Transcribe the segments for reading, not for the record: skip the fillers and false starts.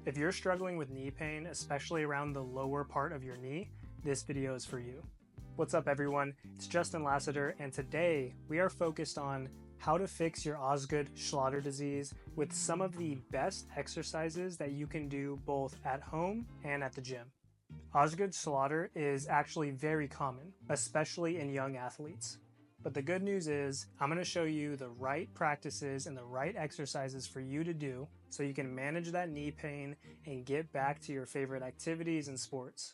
If you're struggling with knee pain, especially around the lower part of your knee, this video is for you. What's up everyone, it's Justin Lassiter, and today we are focused on how to fix your Osgood-Schlatter disease with some of the best exercises that you can do both at home and at the gym. Osgood-Schlatter is actually very common, especially in young athletes. But the good news is I'm going to show you the right practices and the right exercises for you to do so you can manage that knee pain and get back to your favorite activities and sports.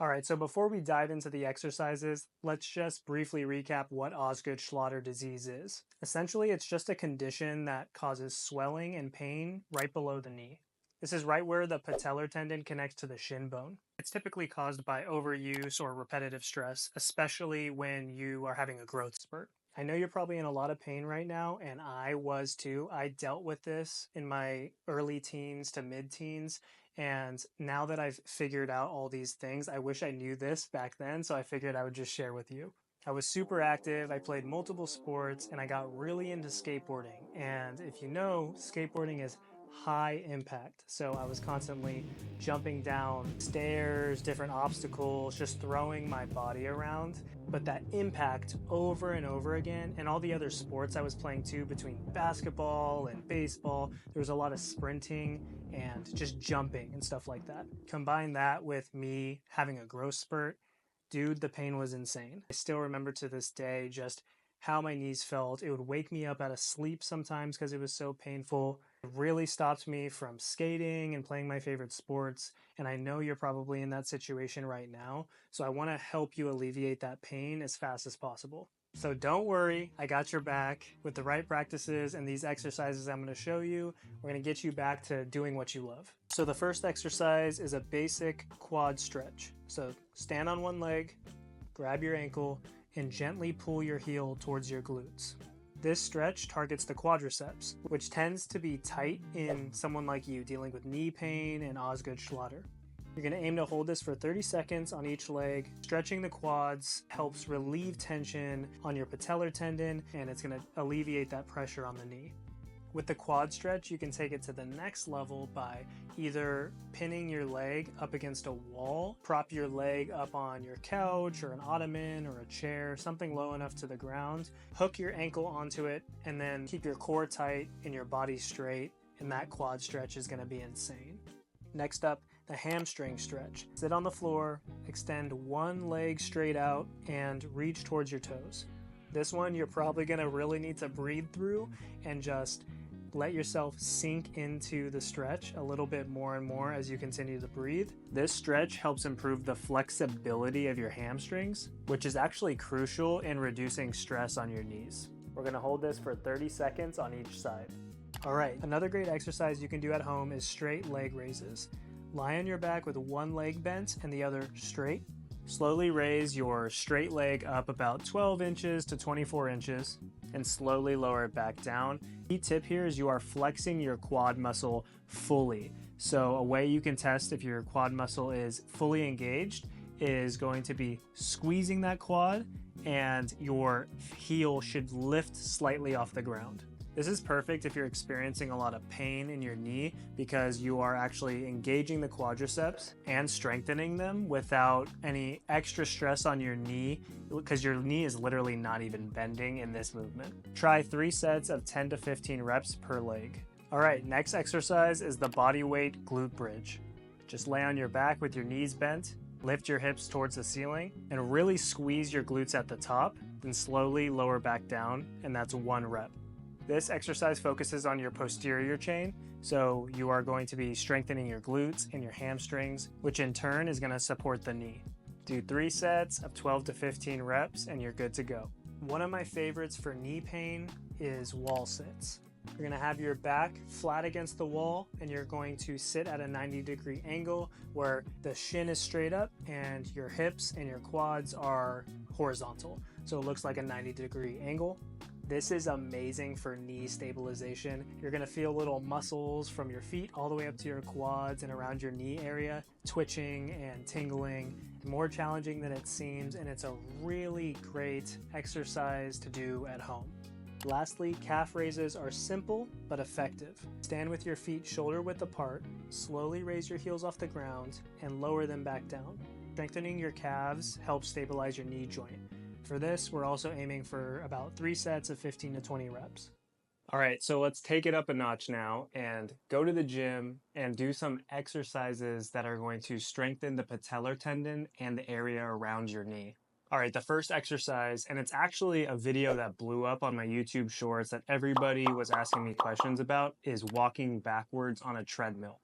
Alright, so before we dive into the exercises, let's just briefly recap what Osgood-Schlatter disease is. Essentially, it's just a condition that causes swelling and pain right below the knee. This is right where the patellar tendon connects to the shin bone. It's typically caused by overuse or repetitive stress, especially when you are having a growth spurt. I know you're probably in a lot of pain right now, and I was too. I dealt with this in my early teens to mid-teens, and now that I've figured out all these things, I wish I knew this back then, so I figured I would just share with you. I was super active, I played multiple sports, and I got really into skateboarding. And if you know, skateboarding is high impact. So I was constantly jumping down stairs, different obstacles, just throwing my body around. But that impact over and over again, and all the other sports I was playing too, between basketball and baseball, there was a lot of sprinting and just jumping and stuff like that. Combine that with me having a growth spurt, dude, the pain was insane. I still remember to this day just how my knees felt. It would wake me up out of sleep sometimes because it was so painful. It really stopped me from skating and playing my favorite sports, and I know you're probably in that situation right now, so I want to help you alleviate that pain as fast as possible. So don't worry, I got your back. With the right practices and these exercises I'm going to show you, we're going to get you back to doing what you love. So the first exercise is a basic quad stretch. So stand on one leg, grab your ankle, and gently pull your heel towards your glutes. This stretch targets the quadriceps, which tends to be tight in someone like you dealing with knee pain and Osgood-Schlatter. You're going to aim to hold this for 30 seconds on each leg. Stretching the quads helps relieve tension on your patellar tendon, and it's going to alleviate that pressure on the knee. With the quad stretch, you can take it to the next level by either pinning your leg up against a wall, prop your leg up on your couch or an ottoman or a chair, something low enough to the ground, hook your ankle onto it, and then keep your core tight and your body straight, and that quad stretch is going to be insane. Next up, the hamstring stretch. Sit on the floor, extend one leg straight out, and reach towards your toes. This one you're probably going to really need to breathe through and just let yourself sink into the stretch a little bit more and more as you continue to breathe. This stretch helps improve the flexibility of your hamstrings, which is actually crucial in reducing stress on your knees. We're going to hold this for 30 seconds on each side. Alright, another great exercise you can do at home is straight leg raises. Lie on your back with one leg bent and the other straight. Slowly raise your straight leg up about 12 inches to 24 inches and slowly lower it back down. Key tip here is you are flexing your quad muscle fully. So a way you can test if your quad muscle is fully engaged is going to be squeezing that quad, and your heel should lift slightly off the ground. This is perfect if you're experiencing a lot of pain in your knee because you are actually engaging the quadriceps and strengthening them without any extra stress on your knee, because your knee is literally not even bending in this movement. Try 3 sets of 10 to 15 reps per leg. Alright, next exercise is the bodyweight glute bridge. Just lay on your back with your knees bent, lift your hips towards the ceiling, and really squeeze your glutes at the top, then slowly lower back down, and that's 1 rep. This exercise focuses on your posterior chain, so you are going to be strengthening your glutes and your hamstrings, which in turn is going to support the knee. Do 3 sets of 12 to 15 reps and you're good to go. One of my favorites for knee pain is wall sits. You're going to have your back flat against the wall and you're going to sit at a 90-degree angle where the shin is straight up and your hips and your quads are horizontal. So it looks like a 90-degree angle. This is amazing for knee stabilization. You're gonna feel little muscles from your feet all the way up to your quads and around your knee area twitching and tingling. More challenging than it seems, and it's a really great exercise to do at home. Lastly, calf raises are simple but effective. Stand with your feet shoulder width apart, slowly raise your heels off the ground, and lower them back down. Strengthening your calves helps stabilize your knee joint. For this, we're also aiming for about 3 sets of 15 to 20 reps. All right, so let's take it up a notch now and go to the gym and do some exercises that are going to strengthen the patellar tendon and the area around your knee. All right, the first exercise, and it's actually a video that blew up on my YouTube shorts that everybody was asking me questions about, is walking backwards on a treadmill.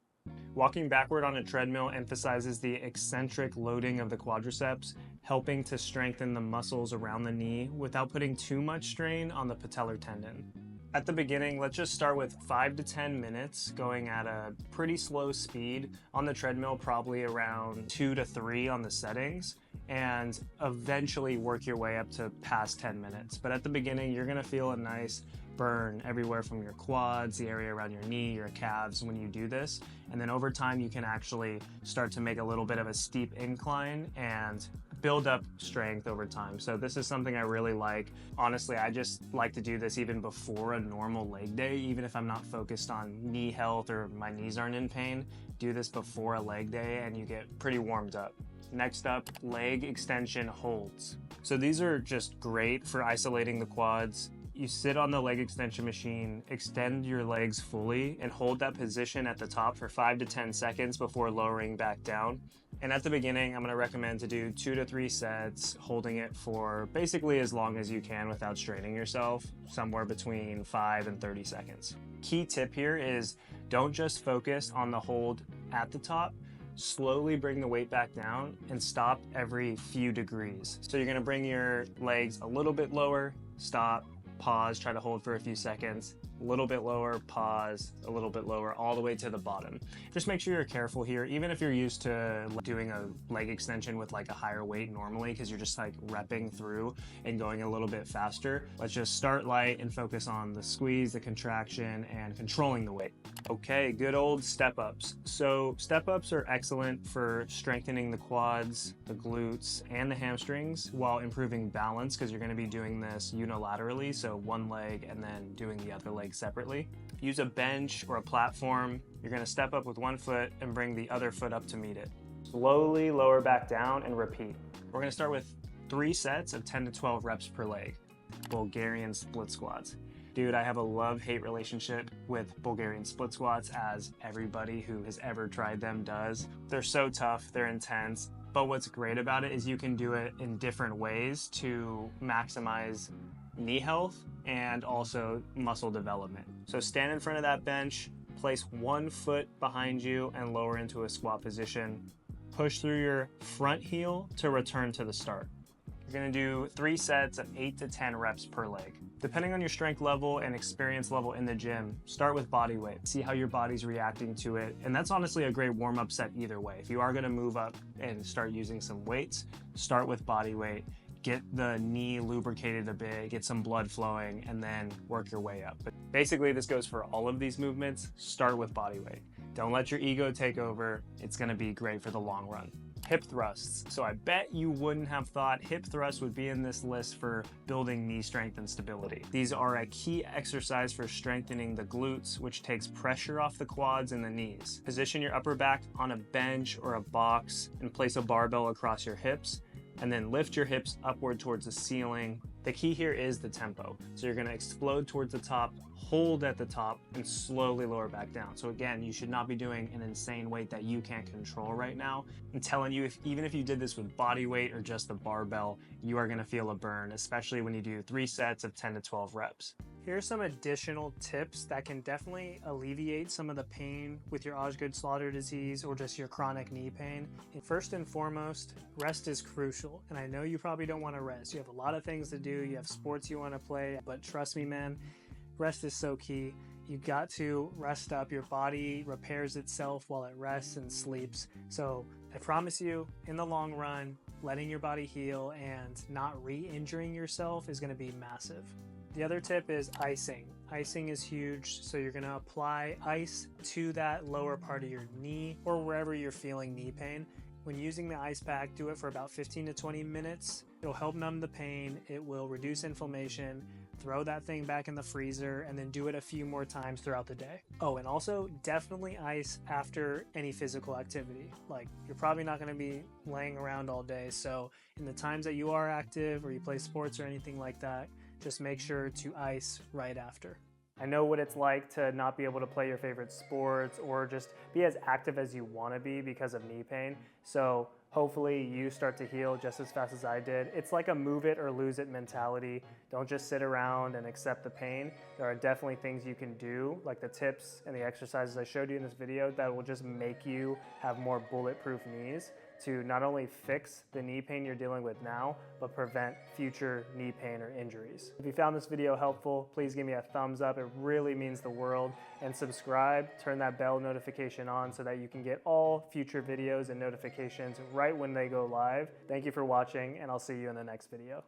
Walking backward on a treadmill emphasizes the eccentric loading of the quadriceps, helping to strengthen the muscles around the knee without putting too much strain on the patellar tendon. At the beginning, let's just start with 5 to 10 minutes going at a pretty slow speed on the treadmill, probably around 2 to 3 on the settings, and eventually work your way up to past 10 minutes. But at the beginning, you're gonna feel a nice burn everywhere from your quads, the area around your knee, your calves when you do this. And then over time, you can actually start to make a little bit of a steep incline and build up strength over time. So this is something I really like. Honestly, I just like to do this even before a normal leg day, even if I'm not focused on knee health or my knees aren't in pain. Do this before a leg day and you get pretty warmed up. Next up, leg extension holds. So these are just great for isolating the quads. You sit on the leg extension machine, extend your legs fully, and hold that position at the top for 5 to 10 seconds before lowering back down. And at the beginning, I'm going to recommend to do 2 to 3 sets, holding it for basically as long as you can without straining yourself, somewhere between 5 and 30 seconds. Key tip here is don't just focus on the hold at the top. Slowly bring the weight back down and stop every few degrees. So you're going to bring your legs a little bit lower, stop, pause, try to hold for a few seconds, a little bit lower, pause, a little bit lower, all the way to the bottom. Just make sure you're careful here, even if you're used to doing a leg extension with like a higher weight normally, because you're just like repping through and going a little bit faster. Let's just start light and focus on the squeeze, the contraction, and controlling the weight. Okay, good old step-ups. So step-ups are excellent for strengthening the quads, the glutes, and the hamstrings while improving balance, because you're going to be doing this unilaterally, so one leg and then doing the other leg separately. Use a bench or a platform. You're going to step up with one foot and bring the other foot up to meet it. Slowly lower back down and repeat. We're going to start with 3 sets of 10 to 12 reps per leg. Bulgarian split squats. Dude, I have a love-hate relationship with Bulgarian split squats, as everybody who has ever tried them does. They're so tough, they're intense, but what's great about it is you can do it in different ways to maximize knee health and also muscle development. So stand in front of that bench, place one foot behind you and lower into a squat position. Push through your front heel to return to the start. You're going to do 3 sets of 8 to 10 reps per leg. Depending on your strength level and experience level in the gym, start with body weight. See how your body's reacting to it. And that's honestly a great warm-up set either way. If you are going to move up and start using some weights, start with body weight. Get the knee lubricated a bit, get some blood flowing, and then work your way up. But basically, this goes for all of these movements. Start with body weight. Don't let your ego take over. It's going to be great for the long run. Hip thrusts. So I bet you wouldn't have thought hip thrusts would be in this list for building knee strength and stability. These are a key exercise for strengthening the glutes, which takes pressure off the quads and the knees. Position your upper back on a bench or a box and place a barbell across your hips, and then lift your hips upward towards the ceiling. The key here is the tempo. So you're going to explode towards the top, hold at the top, and slowly lower back down. So again, you should not be doing an insane weight that you can't control right now. I'm telling you, even if you did this with body weight or just the barbell, you are going to feel a burn, especially when you do 3 sets of 10 to 12 reps. Here are some additional tips that can definitely alleviate some of the pain with your Osgood-Schlatter disease or just your chronic knee pain. And first and foremost, rest is crucial. And I know you probably don't want to rest. You have a lot of things to do. You have sports you want to play, but trust me, man, rest is so key. You got to rest up. Your body repairs itself while it rests and sleeps. So I promise you, in the long run, letting your body heal and not re-injuring yourself is going to be massive. The other tip is icing. Icing is huge, so you're going to apply ice to that lower part of your knee or wherever you're feeling knee pain. When using the ice pack, do it for about 15 to 20 minutes. It'll help numb the pain, it will reduce inflammation, throw that thing back in the freezer, and then do it a few more times throughout the day. Oh, and also definitely ice after any physical activity. Like, you're probably not going to be laying around all day, so in the times that you are active or you play sports or anything like that, just make sure to ice right after. I know what it's like to not be able to play your favorite sports or just be as active as you want to be because of knee pain. So hopefully you start to heal just as fast as I did. It's like a move it or lose it mentality. Don't just sit around and accept the pain. There are definitely things you can do, like the tips and the exercises I showed you in this video, that will just make you have more bulletproof knees to not only fix the knee pain you're dealing with now, but prevent future knee pain or injuries. If you found this video helpful, please give me a thumbs up. It really means the world. And subscribe, turn that bell notification on so that you can get all future videos and notifications right when they go live. Thank you for watching, and I'll see you in the next video.